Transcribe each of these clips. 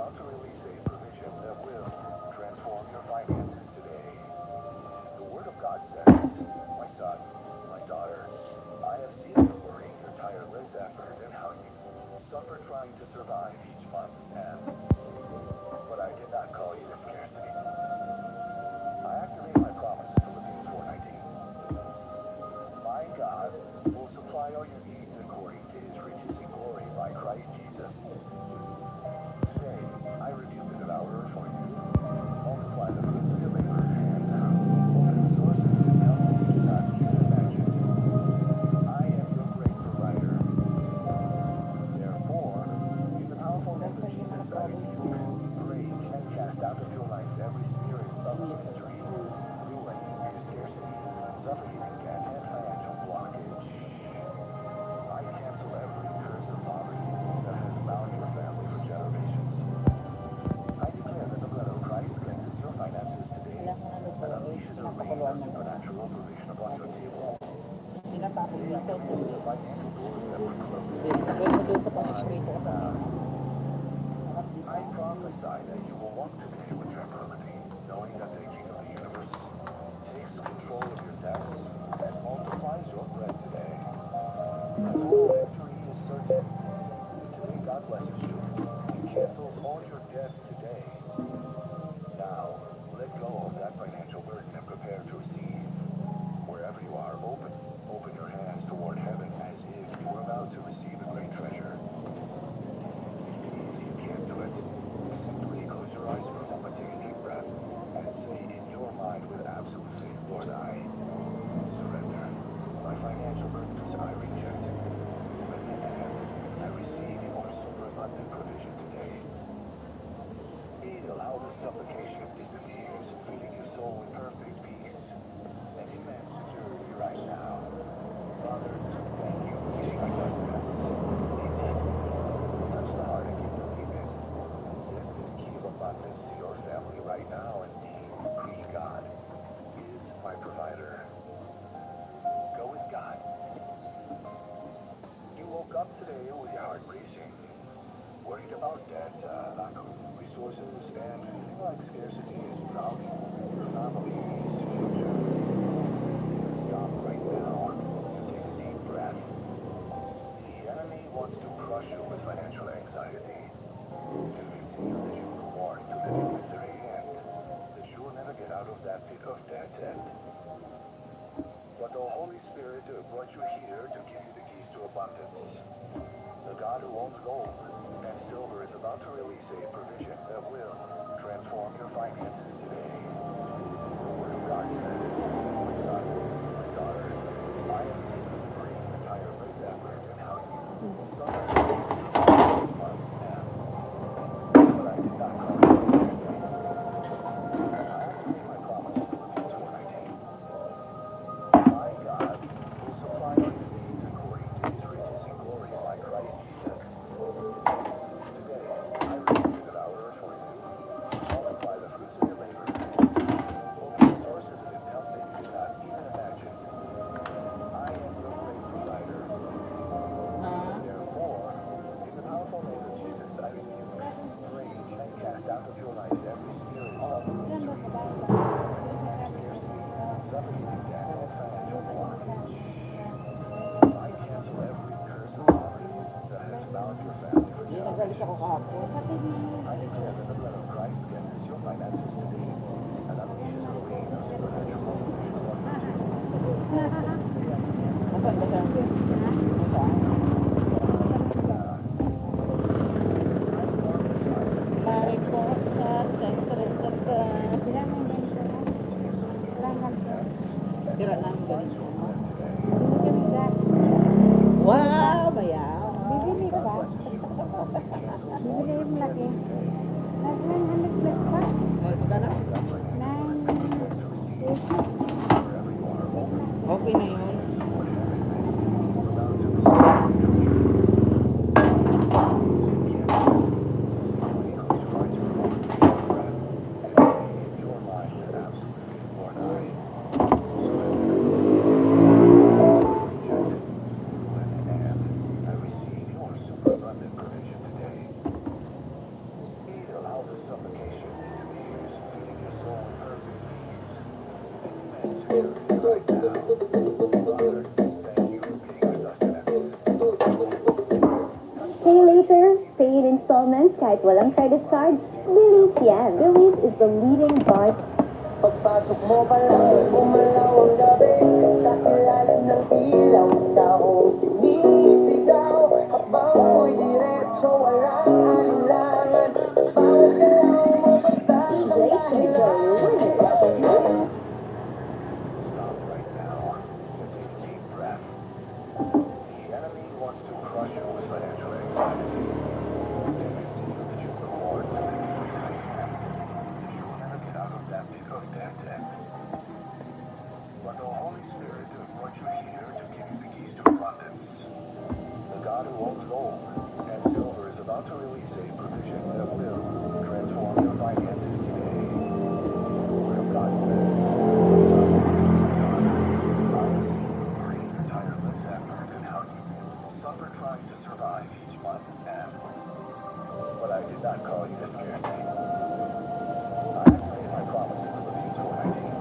about to release a provision that will transform your finances today. The Word of God says, my son, my daughter, I have seen you worrying your tireless effort and how you suffer trying to survive each month, and but I did not call you to scarcity. I activate my promise in Philippians 4:19. My God will supply all your needs according to his riches and glory by Christ Jesus. Today, I rebuke the devourer for you. Multiply the fruits of your labor and open the sources of income that you cannot even imagine. I am your great provider. Therefore, in the powerful name of Jesus, I rebuke, break, and cast out of your life every spirit of misery, ruin, scarcity, suffocating debt, and financial blockage. I cancel every curse of poverty that has bound your family for generations. I declare that the blood of Christ cleanses your finances today and unleashes a rain of supernatural provision upon your table. Tinatapon Today, niya I sa command the financial doors that were closed. Pwede mo doon sa pang-espresso ko. I prophesy that you will walk today with tranquility, knowing that the King of the universe takes control of your debts and multiplies your bread today. Total victory is certain. Today, God blesses you and cancels all your debts today. Now, let go of that financial burden and prepare to receive. Wherever you are, open your hands toward heaven as if you were about to receive a great treasure. If you can't do it, simply close your eyes for a moment, take a deep breath, and say in your mind with absolute faith, Lord, I surrender. My financial burdens I reject. And I receive your superabundant provision today. Feel how the supplication disappears, filling your soul with perfect peace and immense security right now. Father, thank you for meeting my trust debts. Amen. Touch the heart if you believe it. And send this key of abundance to your family right now and decree God is my provider. Go with God. You woke up today with your heart racing, worried about debt, lack of resources, and feeling like scarcity is drowning your family's future. Stop right now. Take a deep breath. The enemy wants to crush you with financial anxiety, convincing you that you were born to live in misery and that you will never get out of that pit of debt. But the Holy Spirit brought you here to give you the keys to abundance. The God who owns gold and silver is about to release a provision that will transform your finances today. The Word of God says, my son, my daughter, I have seen you bring the tireless effort and how you suffer to survive these months now. But I did not call you to scarcity. I activate my promise in Philippians 4:19. My God will supply all your needs according to his riches and glory by Christ Jesus. Today, I rebuke the devourer for you. Multiply the fruits of your labor. Open the sources of income that you cannot even imagine. I am your great provider. Therefore, in the powerful name of Jesus, I rebuke, break, and cast out of your life every spirit of misery, scarcity, suffocating debt, and financial blockage. I cancel every curse of poverty that has bound your family for Nagalis ako generations. kahapon. I declare that the blood of Christ cleanses your finances today and unleashes a rain of supernatural provision upon your table. Today I command the Nasaan ba siya? Nasaan? Mariposa. Tira lang ganito. Wow, bayaw. Bibili ka ba? Bibili yung laki. Nag 900 plus pa? Magkano? 980. Okay na yun. Pay later, pay in installments kahit walang credit card. Release yan. Release is the leading bar. Pagpasok mo pa lang, umalaw ang gabi. Sa ilalim ng ilaw, taong sinisigaw. Habang mo'y diretso, walang alinlangan. Bawat galaw mo, basta ang dahilan. Stop right now. Take a deep breath. The enemy wants to crush you with financial anxiety. They convince you that you will hoard to make you retire. That you will never get out of that pit of debt. But the Holy Spirit brought you here to give you the keys to abundance. The God who owns gold and silver is about to release a provision that will transform your finances today. The Word of God says, tireless effort and how you suffer trying to survive each month and but I did not call you to scarcity. I have made my promise in Philippians 4:19.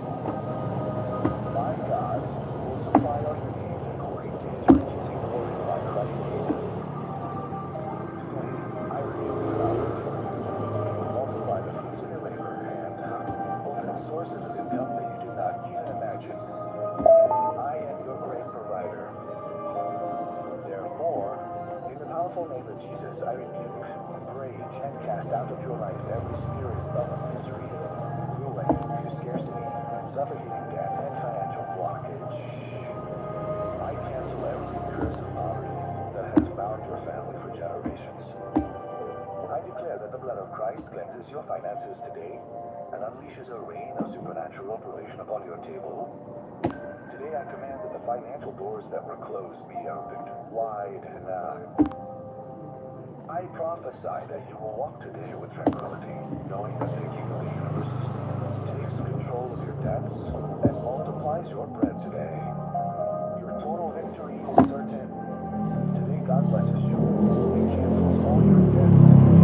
My God will supply all your needs according to his riches in glory by Christ Jesus. Today, I reveal the power for you. Multiply the fruits of your labor and open sources of income that you do not even imagine. I am your great provider. Therefore, in the powerful name of Jesus, I rebuke, break, and cast out of your life every spirit of misery, ruin, scarcity, suffocating debt, and financial blockage. I cancel every curse of poverty that has bound your family for generations. I declare that the blood of Christ cleanses your finances today and unleashes a rain of supernatural provision upon your table. Today I command that the financial doors that were closed be opened wide now. I prophesy that you will walk today with tranquility, knowing that the King of the universe takes control of your debts and multiplies your bread today. Your total victory is certain. Today God blesses you and cancels all your debts today.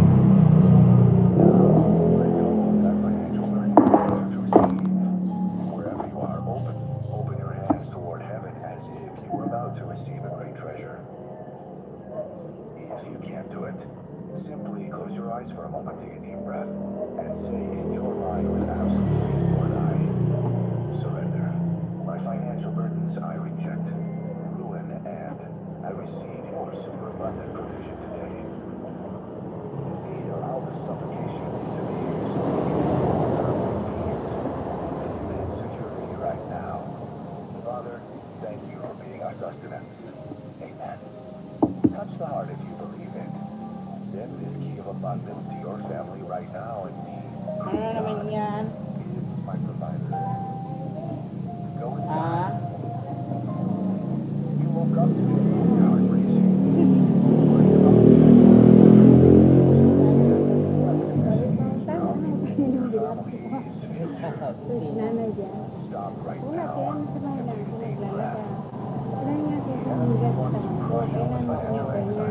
Now, let go of that financial burden you desire to receive. Wherever you are, open your hands toward heaven as if you were about to receive a great treasure. If you can't do it, simply close your eyes for a moment, take a deep breath, and say in your mind with absolute faith, Lord, I surrender. My financial burdens I reject, ruin, and I receive your superabundant provision today. Allow the supplication disappears. Peace and security right now. Father, thank you for being our sustenance. Amen. Touch the heart if you believe it. Send this key of abundance to your family right now and me. Ano naman yan? Is my provider. Go with God. Ah? You woke up today with your heart racing. Nanay dyan. Stop right Wala, kaya now. nasa bahay lang ako naglalaba. Wala nga siya sa hanggang sa kailan mo ako kanya.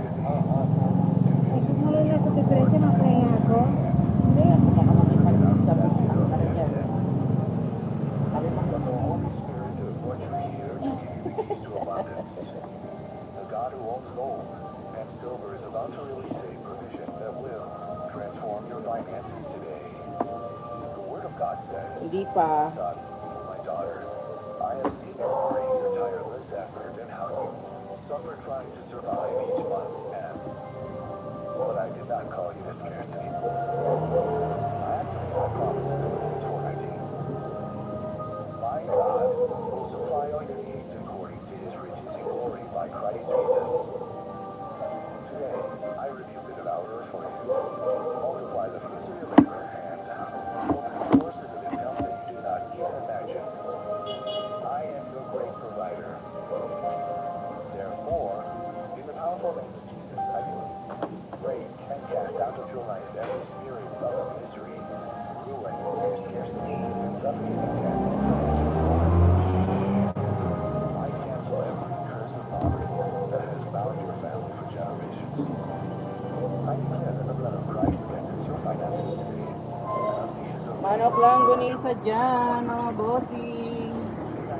Ay, kung wala ko diferensya, makaya ako. Hindi, But the Holy Spirit brought you here to give you the keys to abundance. The God who owns gold and silver is about to release a provision that will transform your finances today. The Word of God says, Hindi pa. Son, my daughter, I have seen your great tireless effort and how you suffer trying to survive each month and but I did not call you to scarcity. I have made my promise in Philippians 4:19. My God will supply all your needs according to his riches in glory by Christ Jesus. Today, I rebuke the devourer for you. Multiply the fruits of your labor and open sources of income that you do not even imagine. I am your great provider. Therefore, in the powerful name of Jesus, I break and cast out of your life every spirit of misery, ruin, scarcity, suffocating debt, and I cancel every curse of poverty that has bound your family for generations. I declare that the blood of Christ cleanses your finances today and unleashes a Manok lang gunisa dyan, mga bossing. I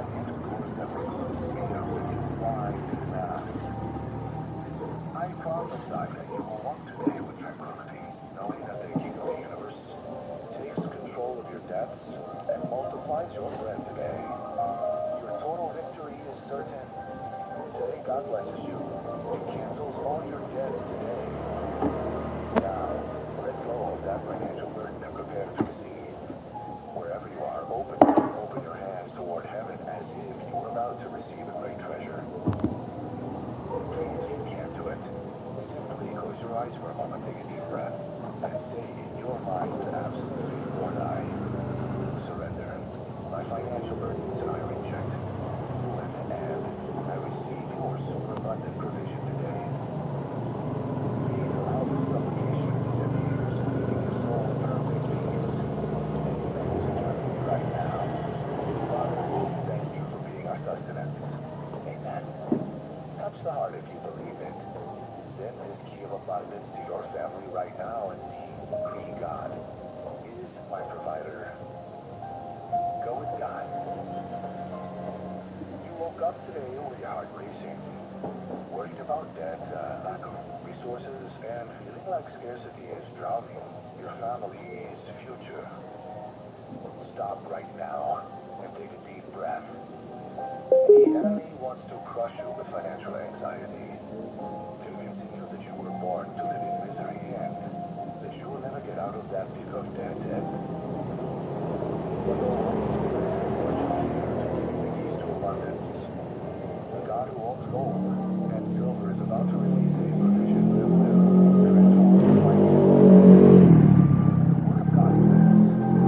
financial doors that were closed be opened wide now. I prophesy that you will walk today with tranquility, knowing that the King of the universe takes control of your debts and multiplies your bread today. Your total victory is certain. Today, God blesses you. He cancels all your debts today. Now, let go of that financial burden and prepare to receive. Wherever you are, open your hands toward heaven as if you were about to receive a great treasure. Please, you can't do it. Simply close your eyes for a moment, take a deep breath, and say in your mind with absolute faith, Lord, I surrender. My financial burdens I reject. And I receive your superabundant provision today. Please allow this supplication to be sent ears, leading your soul in perfect peace. And security right now. Father, thank you for being our sustenance. Amen. Touch the heart if you believe it. Send this key of abundance to your family right now and decree God is my provider. Go with God. You woke up today with your heart racing, worried about debt, lack of resources, and feeling like scarcity is drowning your family's future. Stop right now and take a deep breath. The enemy wants to crush you with financial anxiety, convincing you that you were born to live in misery and that you will never get out of that pit of debt. The God who owns gold and silver is about to release a provision that will transform your finances. Word of God says,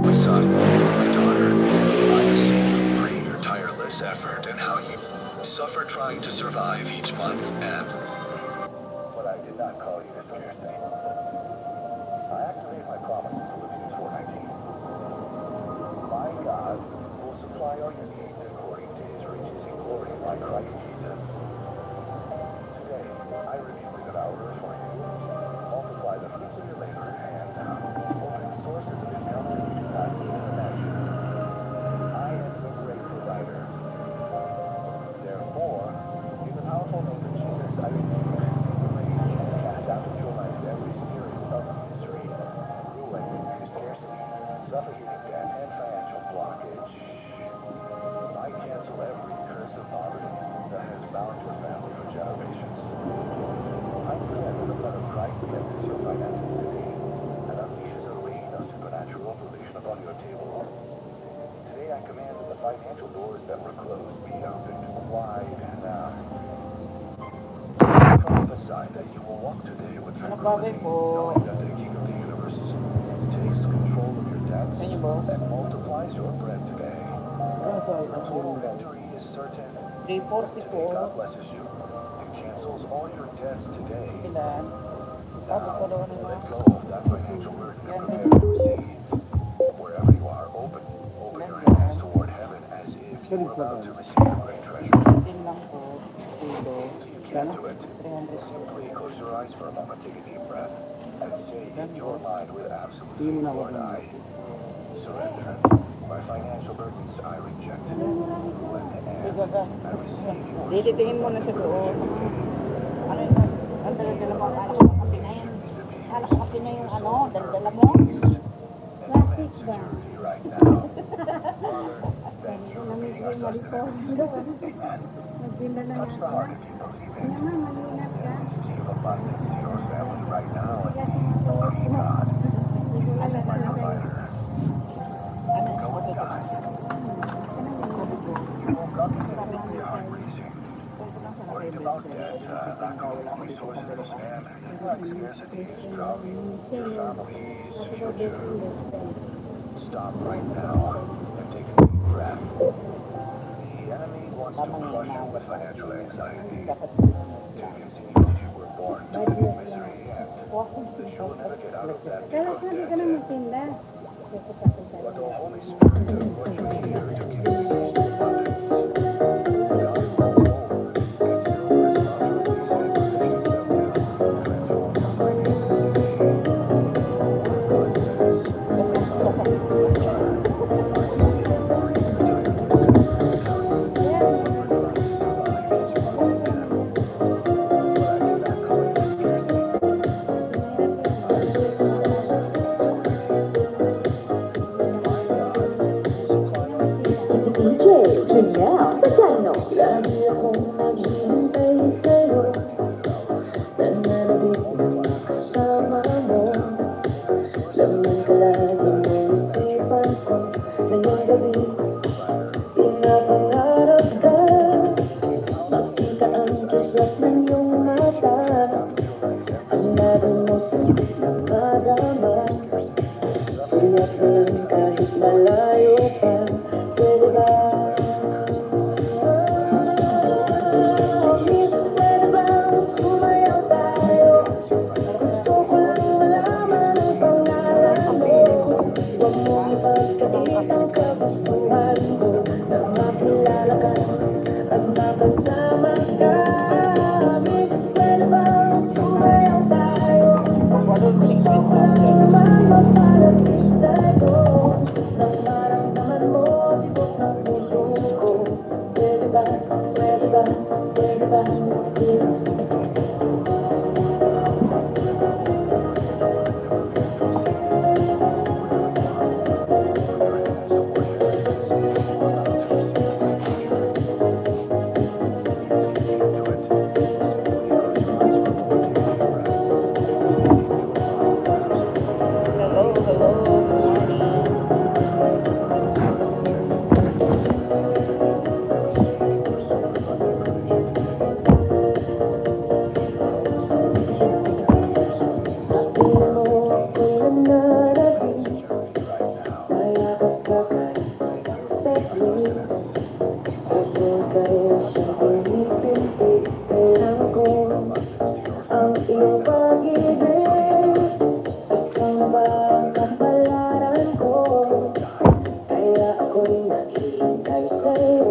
my son, my daughter, I have seen you bring your tireless effort and how you suffer trying to survive each month and... But I did not call you to scare things. I activate my promise in Philippians 4:19. My God will supply all your needs according to his riches in glory by Christ Jesus. Today, I rebuke the devourer for you. Multiply the fruits of your labor and open sources of income that you do not even imagine. I am the great provider. Therefore, in the powerful name of Jesus, I rebuke, rage, and cast out of your life every spirit of misery, ruin, scarcity, suffocating debt, and financial blockage. I cancel every curse of poverty that has bound your family for generations. I declare that the blood of Christ cleanses your finances today and unleashes a rain of supernatural provision upon your table. Today I command that the financial doors that were closed be opened wide now. I prophesy that you will walk today with tranquility, knowing that the King of the universe takes control of your debts and multiplies your bread today. Your total victory is certain. Today God blesses you and cancels all your debts today. Now, let go of that financial burden and prepare to receive. Wherever you are, open your hands toward heaven as if you were about to receive a great treasure. You can't do it. Simply close your eyes for a moment, take a deep breath, and say in your mind with absolute faith, Lord, I surrender. My financial burdens I reject. And I receive your Diditingin mo na sa doon. Ano yun? Ang dala-dala mo ang alak ng kape na yan. Alak ng kape na yung ano, dala-dala mo. Plastic ba? security right now. Father, thank you for being our sustenance. Amen. Magpinda na Touch the nga. heart if you believe it. Kaya nga, malinap ka. Give abundance to your family right now and Kaya sumusuot decree mo. God is Alam my ka na sa'yo. provider. Ano? Go with God. You woke up today with your heart racing, worried about debt, lack of resources, and feeling like scarcity is drowning your family's future. Stop right now and take a deep breath. The enemy wants to crush you with financial anxiety, convincing you that you were born to live in misery and that you will never get out of that pit Kaya of sabi ka na debt. magpinda. But the Holy Spirit brought you here to give you the keys to abundance. God is all gold, and silver is about to release a provision that will transform your finances today. God says, my son, my daughter, I have seen you bring your tireless effort and how you Paglaban kahit malayo pa. Pwede ba? Miss, pwede ba sumayaw tayo? Gusto ko lang malaman ang pangalan mo. Huwag mong ipagkait ang kagustuhan ko na makilala ka at makasama ka. Miss, pwede ba sumayaw tayo? Gusto ko lang naman mapalapit sa'yo nang maramdaman mo tibok ng puso ko. Pwede ba? Pwede ba? Pwede ba? Hello, hello, good morning. Sabi mo ako'y nananabik, mayakap ka kahit saglit. Puso kayo siyang pinipintig, kailangan ko ang iyong pag-ibig. Ikaw na ba ang kapalaran ko? Kaya ako'y naghihintay sa'yo.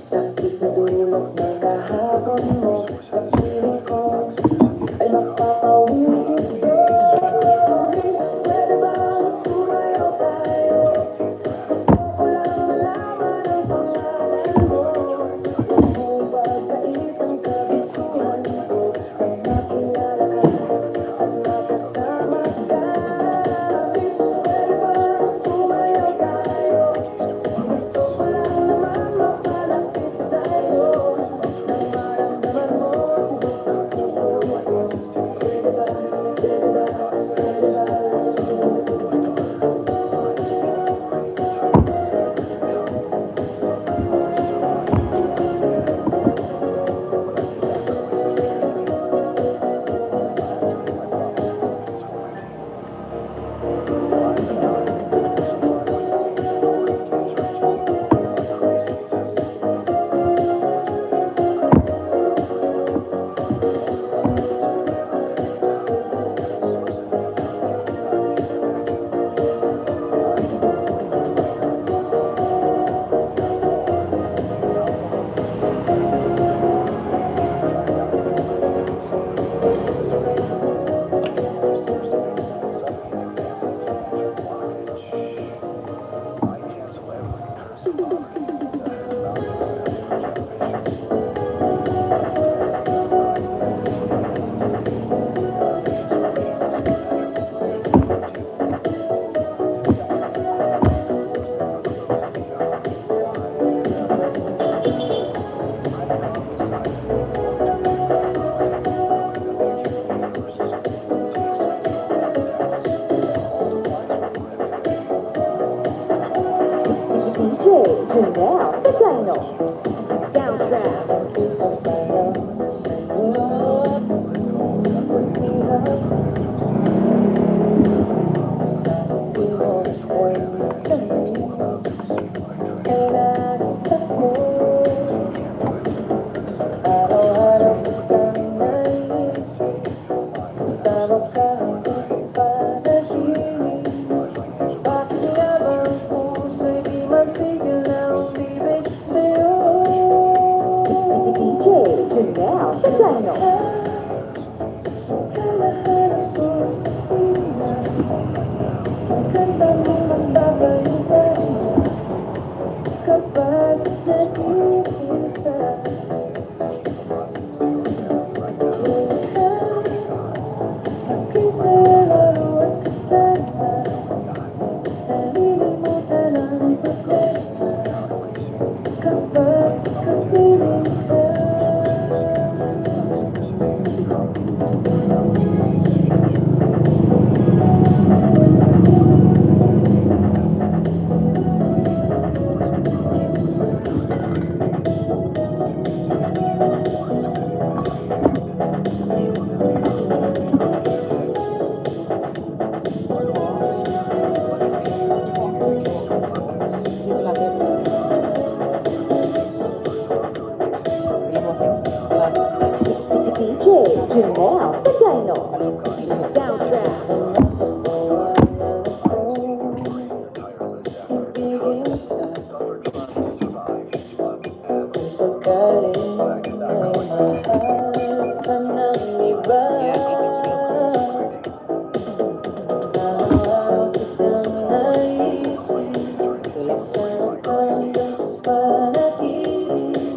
Sakit na dulot ng kahapon mo sa piling ko ay mapapawisin ko. Pwede ba sumayaw tayo? Gusto ko lang malaman ang pangalan mo. Huwag mong pagkait ang kagustuhan ko at makilala ka at makasama ka. Miss, pwede ba sumayaw tayo? Gusto ko lang naman mapalapit sa'yo nang maramdaman mo tibok ng puso ko. Pwede ba? Pwede ba? Pwede ba? DJ Janelle Soprano Soundtrack. Araw-araw kitang naisip, kasama ka hanggang sa panaginip. Bakit nga ba ang puso'y di magpigil na umibig sa'yo? araw kitang naisip, isang hanggang sa panaginip.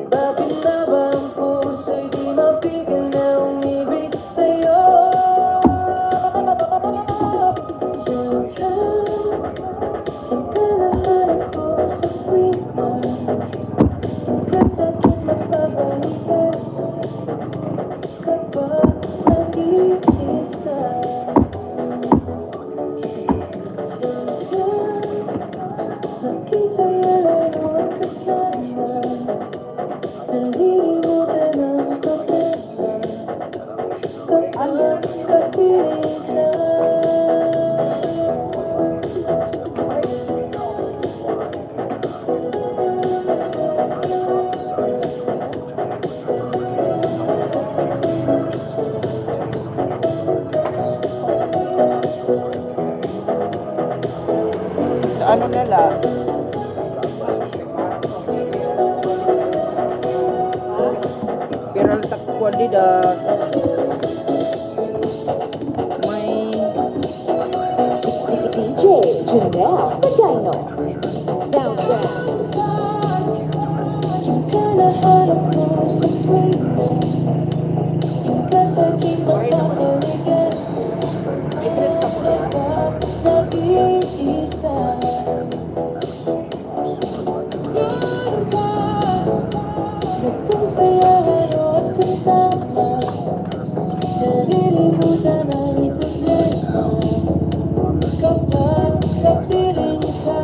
Bakit na ba ang puso'y di mapigil na umibig sa'yo? Diyan ka, nagkalahanap ko sa tuwing kasakit na pabalikan kapag nag-iisa. Nakisaya lang ang kasama, nalilimutan ang pag-asa kapag kapiling ka. Sa ano nila? Pero takwa dida. May DJ Janelle Medino. Soundtrack. Kalahanap ko sa tuwing kasakit na pabalikan kapag nag-iisa. Nagkasayahan at kasama, nalilimutan ang problema kapag kapiling ka.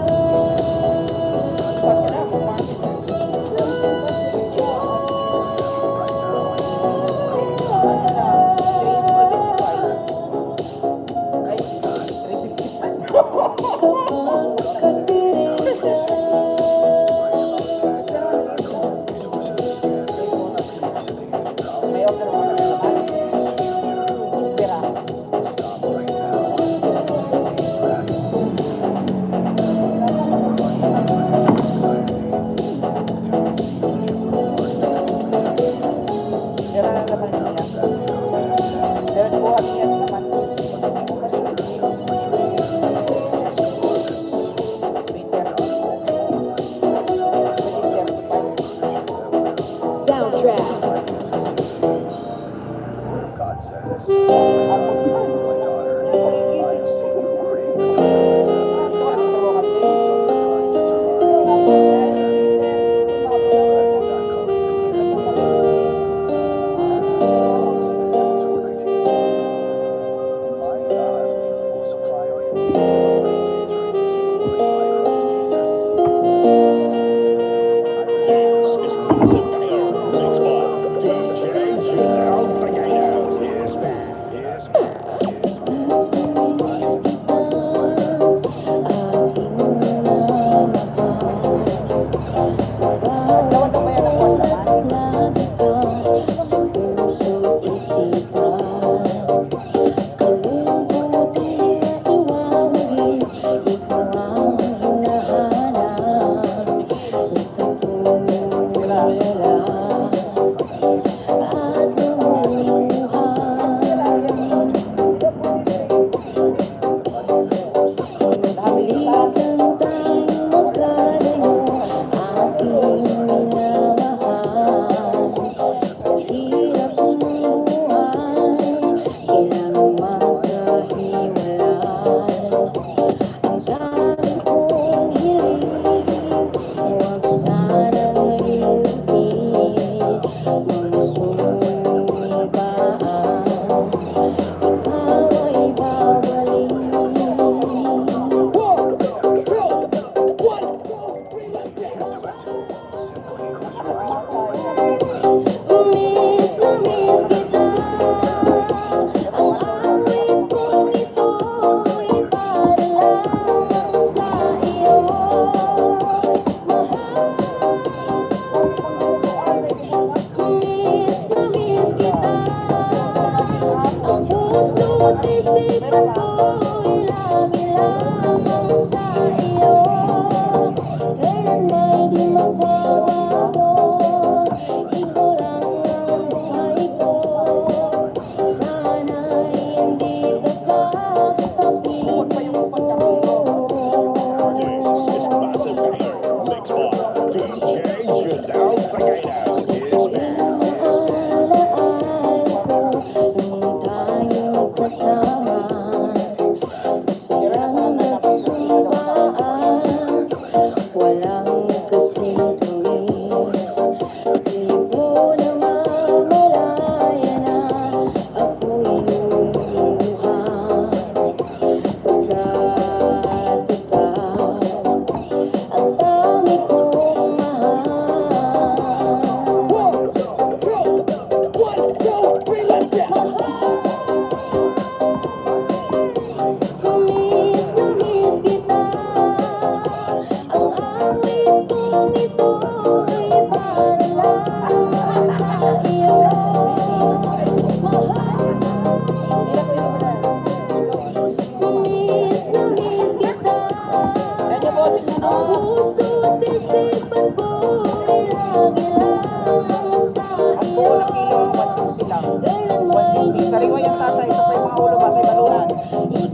Soundtrack. God says, my daughter, I'm so worried. My God will supply all your needs according to his riches and glory by Christ Jesus.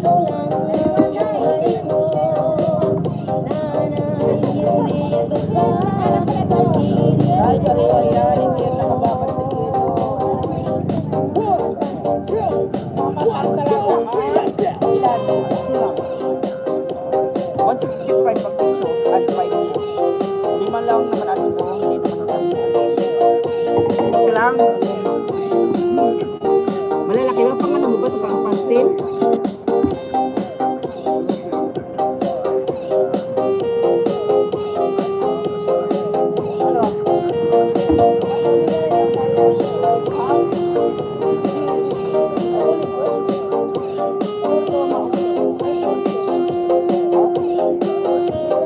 lang ang nais mo. Sana hindi ito pa Ay, sariwa yan. Hindi yan nakababansin dito. Mamasal talaga. Ilan? Sila. 165 pag piso. Ano pa yun? Lima lang naman ano ko. Hindi naman piso lang. Malalaki ba pang ano mo ba ito? Pang pastel?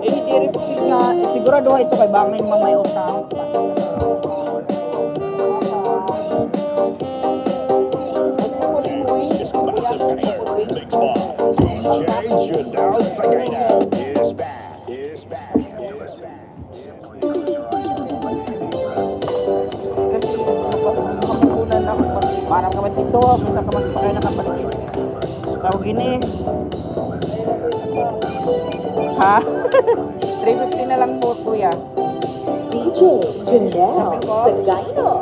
Hindi rin sigurado ito kay bangin mamay utang. Parang kamat dito, minsan kamat pa kayo nakapaligid. Tawag gini. Ha? 350 na lang po, kuya. DJ Janelle Sagayno.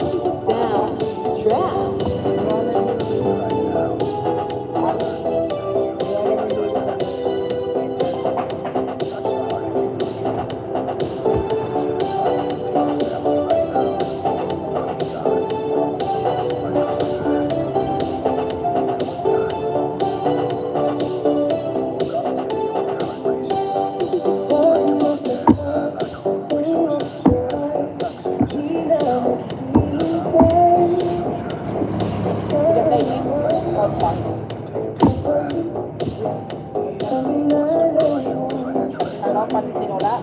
Soundtrack. Ano, paninula?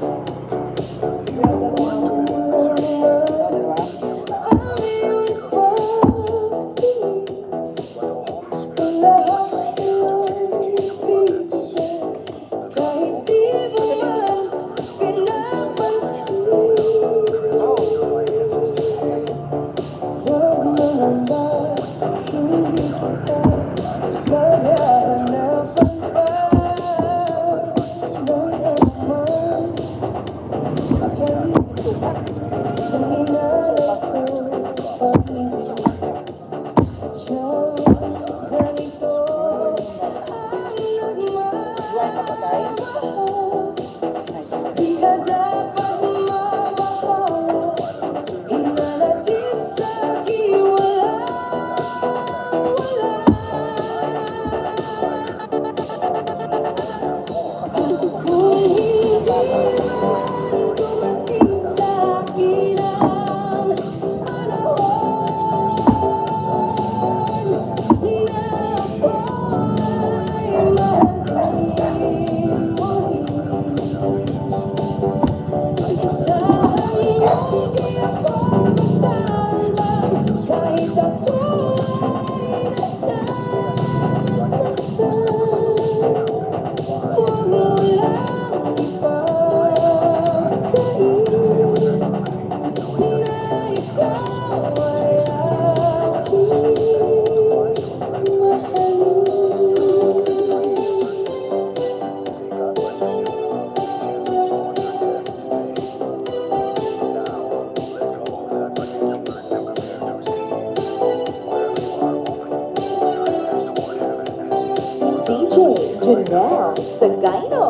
DJ Janelle Sagayno.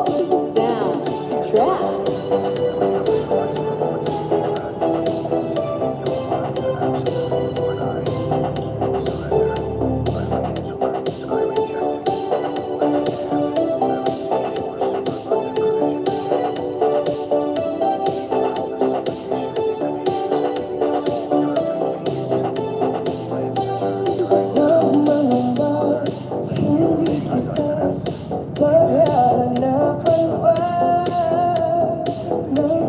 Soundtrack. Paghahanap ang ba ng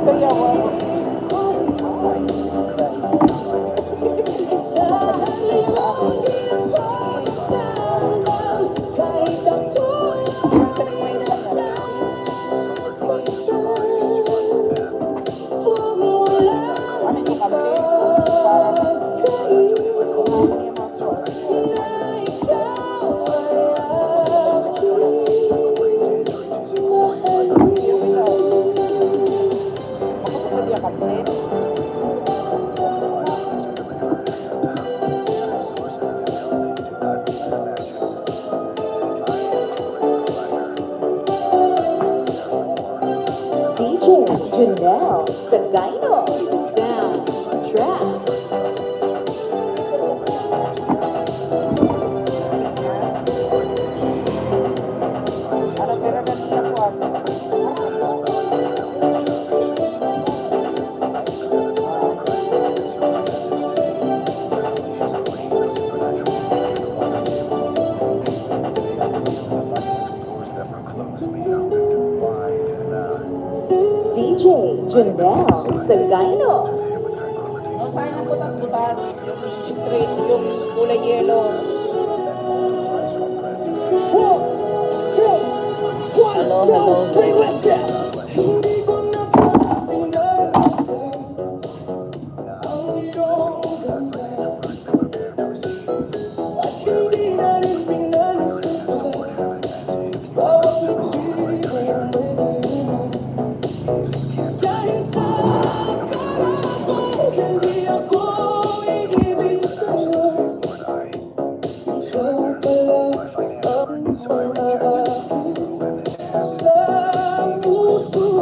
kaya ako. Ano yung kami? DJ Janelle Sagayno. Soundtrack. Ano pero ganito ako? DJ Janelle Sagayno. No, saan ang butas-butas? Yung straight, yung kulay yellow. Hello, hello.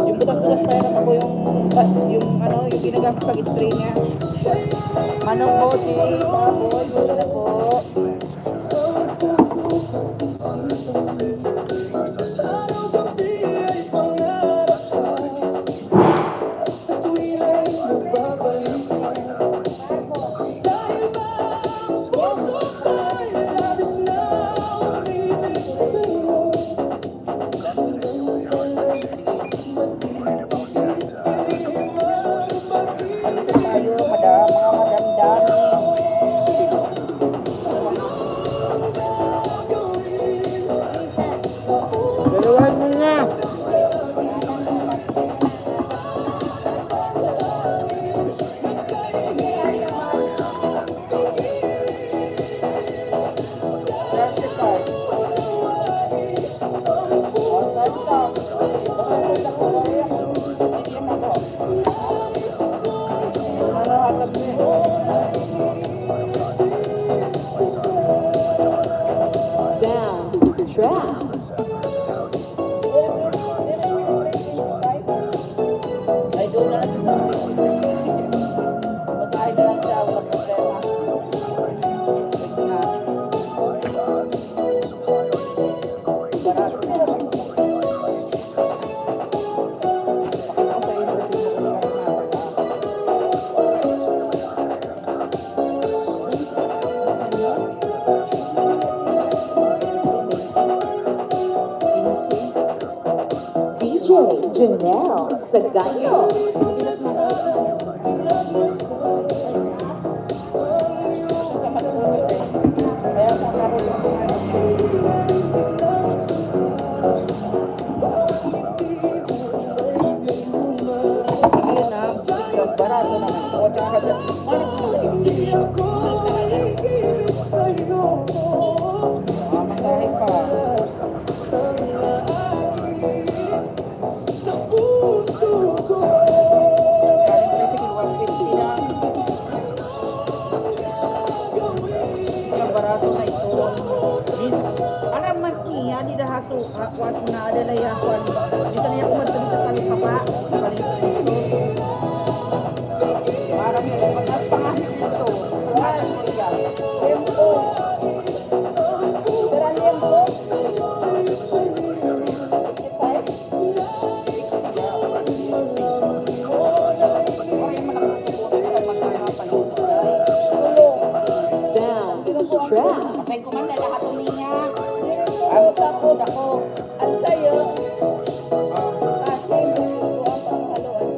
Yung butas-butas pa yan ako yung ano, yung ginagamit pag-stray niya. Manong po si Baboy, yun na po. Pag-isa tayo, mga madam-dami. Dalawan mo na. Soundtrack. Ay, doon na. Magkain na lang siya, walang problema. Na. Barato na. Pakita ko sa inyo kasi yung DJ Janelle Sagayno. barato naman po. Tsaka masahe pa. Barato na ito. Alam man niya, di dah hasu hakuan na adalah yakuan. Bisa niya ko magsalita tali papa, paling dito. Marami rin matas pangahit dito. Pangahit mo yan. Tempo. Pero tempo. 65. Soundtrack. Masay ko man lahat niya. Ang takot ako. Ang sayo. Kasi buo ang panghaluan.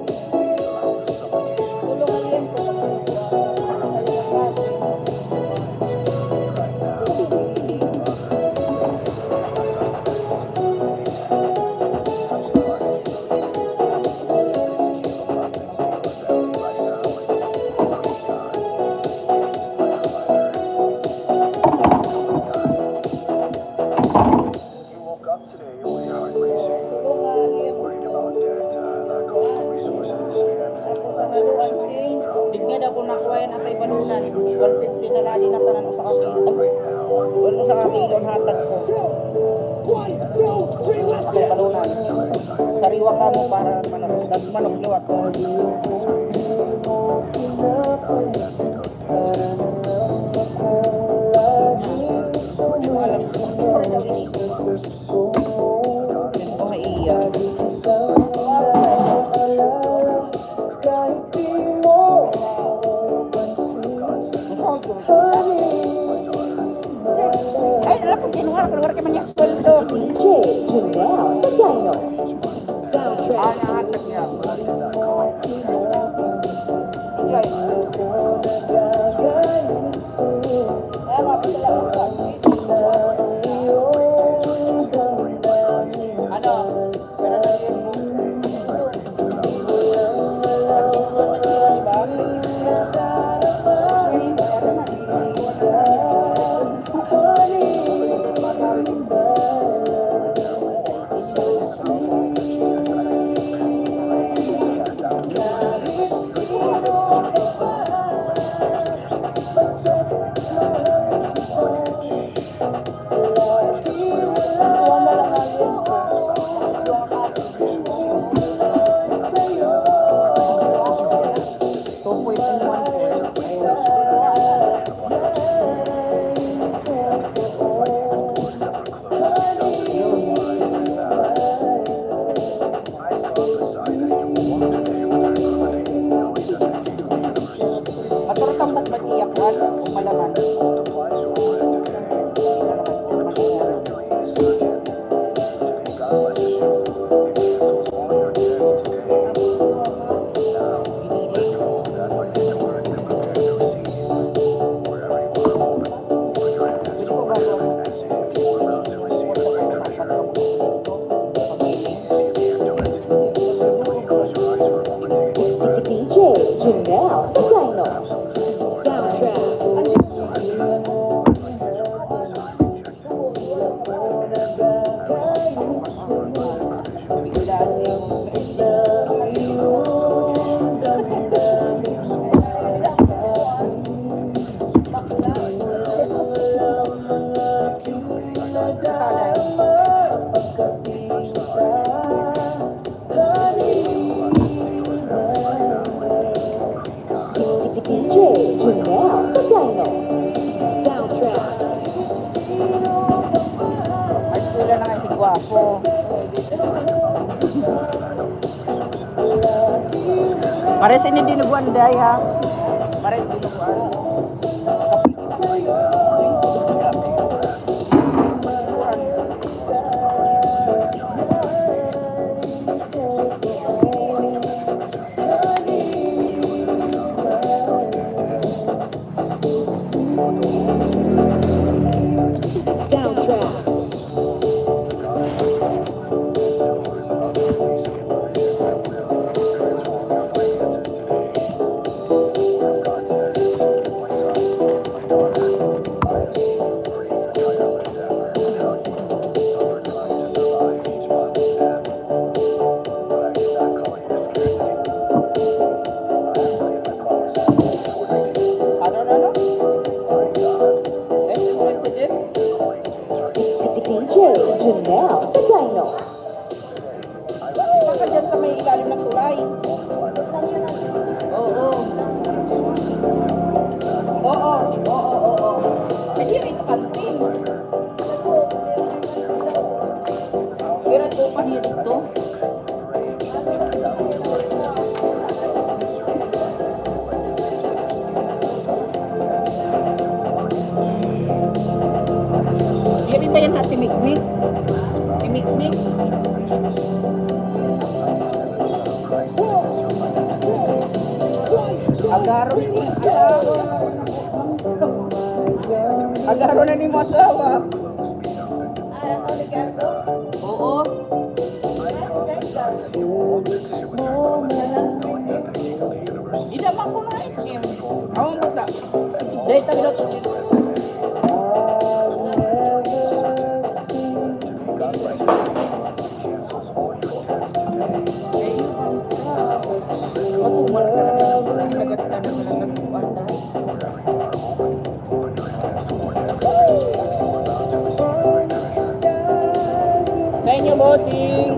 balunan. 150 na lali na tanan usa ka kilo. Wala usa ka kilo hatag ko. Ako balunan. Sariwa ka mo para manok. Das manok liwat ko. Ay, alam ko, keluar kay manyak sweldo. DJ Janelle Sagano. Soundtrack. Nahatag niya. Tambok nag-iyakan o malaman. DJ Janelle Sagano. Soundtrack. DJ Janelle Sagano. Soundtrack. Ay, eskwela na nga itigwapo. Pare sa dinuguan daya. Pare dinuguan. Soundtrack. DJ Janelle Sagano. Baka dyan sa may ilalim ng tulay. Oo. Oo. Pwede rito kantin. Pero ito pa niya dito. Hindi ba yan hati mikmik? Mikmik? Agaro na ni mo asawa. Oo. Di naman ko na iskim. Ako mo ka. Dahil tabi na ito. Matumal ka na. Sagat na lang ng buwan dahil. bossing.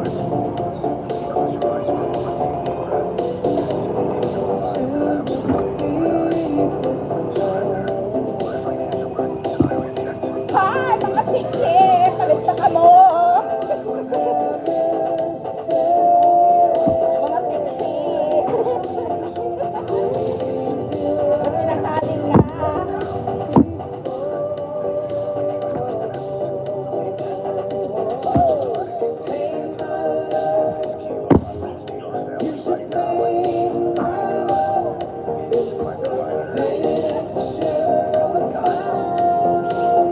Hi, mga siksi! Palinta ka mo! Mga siksi! Pinakaling na!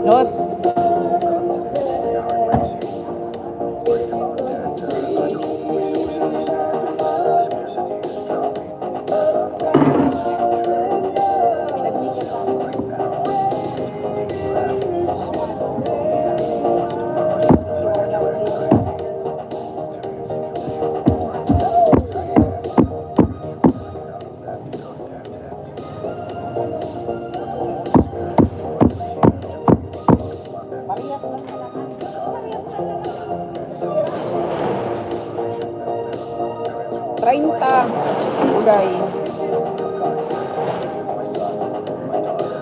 Nos! Parehas lang pala. Parehas lang. 30. Ulay.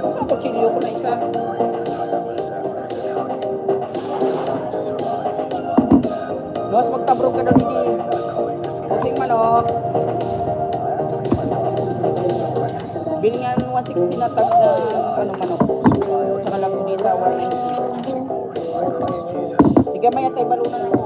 Ang kutsilyo ko na isa. Los, magtabrog ka daw hindi. Pusing manok. Bili nga ng 160 na tag na ano manok. Tsaka lang hindi sa 180. Hindi ka maya tayo balunan ako.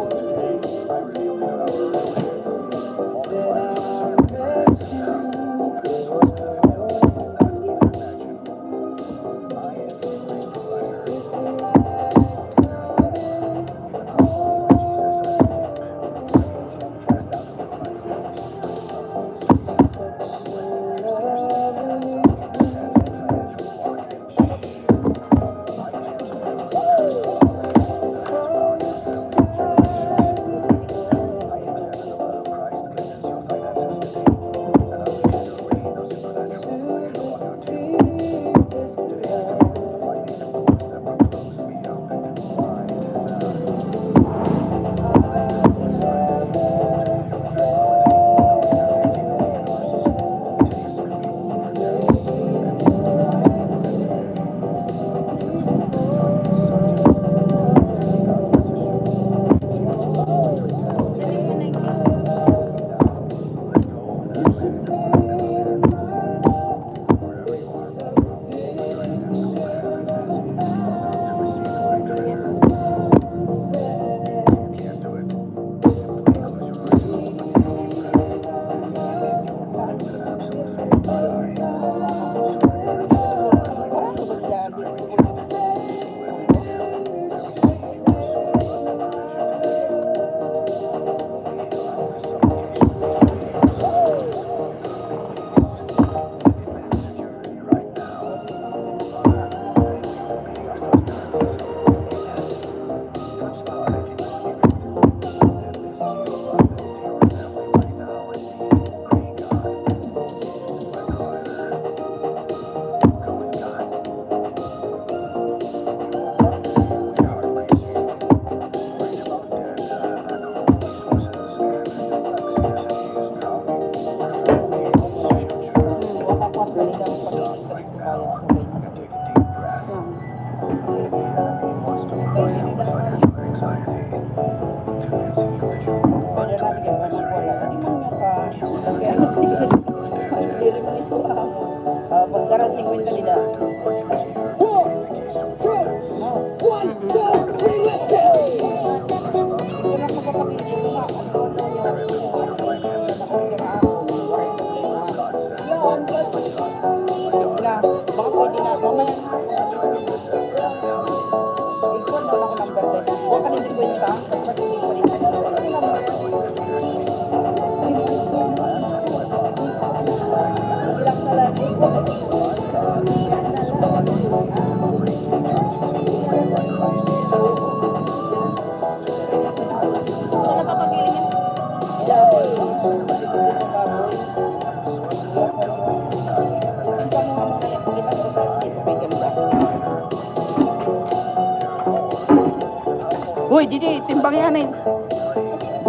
Pagkaran 50 nila. Baka pwede na. Mamaya na. Ikaw na lang number din. Huwag ka na 50. Pag hindi ko rin. Ilang na lang. Wala pa pag-iling yan. Uy, Didi, timbang yan eh.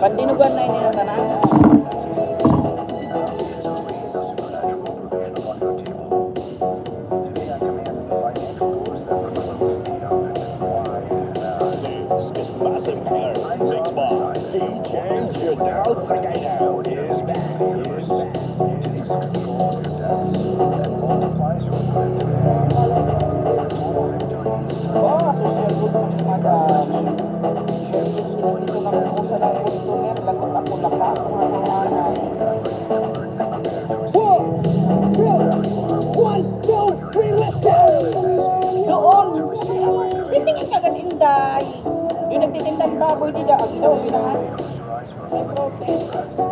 Pandinugan na ini tanan. Oh, social good man ni madam. Sunod dito na kung sa lang customer, lagot ako laka, mga nanay. Doon! Titingin ka agad inday. Yung nagtitintang baboy nila, ang ginawa, ginahan. May process.